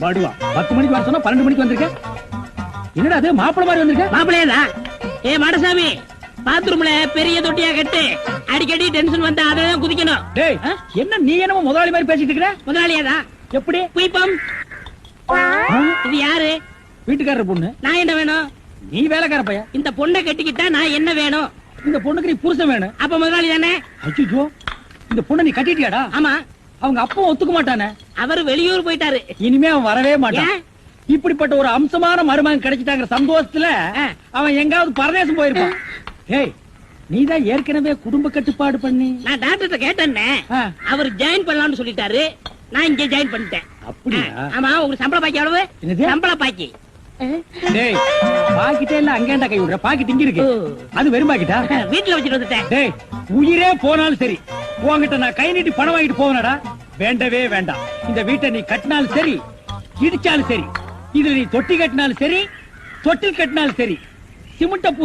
பாடுவா 10 மணிக்கு வர சொன்னா 12 மணிக்கு வந்திருக்க. என்னடா அது மாப்பிள மாதிரி வந்திருக்க? மாப்பிளையதான். மாடசாமி, பாத்ரூம்ல பெரிய தொட்டியா கட்டு. அடிக்கடி டென்ஷன் வந்தா அதான் குதிக்கணும். டேய், என்ன நீ என்னமோ முதலாளி மாதிரி பேசிட்டு இருக்கிற? முதலாளியாதான். எப்படி? குயிப்பம். இது யாரு? வீட்டுக்காரர் பொண்ணு. நான் என்ன வேணும்? நீ வேலைக்கார பையன். இந்த பொண்ணை கட்டிக்கிட்டா நான் என்ன வேணும்? இந்த பொண்ணுக்கு நீ புருஷன் வேணும். அப்ப முதலாளி தானே? ஐயோ, இந்த பொண்ணை நீ கட்டிட்டியாடா? ஆமா. அவங்க அப்பா ஒத்துக்க மாட்டானே. அவரு வெளியூர் போயிட்டாரு. இனிமே அவன் வரவே மாட்டான். இப்படிப்பட்ட ஒரு அம்சமான மருமகன் கிடைச்சிட்டாங்கிற சந்தோஷத்துல அவன் எங்காவது பரதேசம் போயிருப்பான். ஏய், நீதான் ஏற்கனவே குடும்ப கட்டுப்பாடு பண்ணி. நான் டாக்டர்கிட்ட கேட்டேன்னே, அவர் ஜாயின் பண்ணலாம்னு சொல்லிட்டாரு. நான் இங்க ஜாயின் பண்ணிட்டேன். அப்படியா? ஆமா. உங்களுக்கு சம்பள பாக்கி எவ்வளவு? சம்பள பாக்கி. டேய், பாக்கிட்டே இல்ல அங்கேண்டா கை விடுற. பாக்கெட் இங்க இருக்கு. அது வெறும் பாக்கிட்டா? வீட்டுல வச்சுட்டு வந்துட்டேன். டேய், உயிரே போனாலும் சரி உன்கிட்ட நான் கை நீட்டி பணம் வாங்கிட்டு போவனடா. வேண்டவே வேண்டாம். இந்த வீட்டை நீ கட்டினாலும் சரி, இடிச்சாலும் சரி, இதுல நீ தொட்டி கட்டினாலும் சரி, தொட்டில் கட்டினாலும் சரி, சிமெண்ட பூசி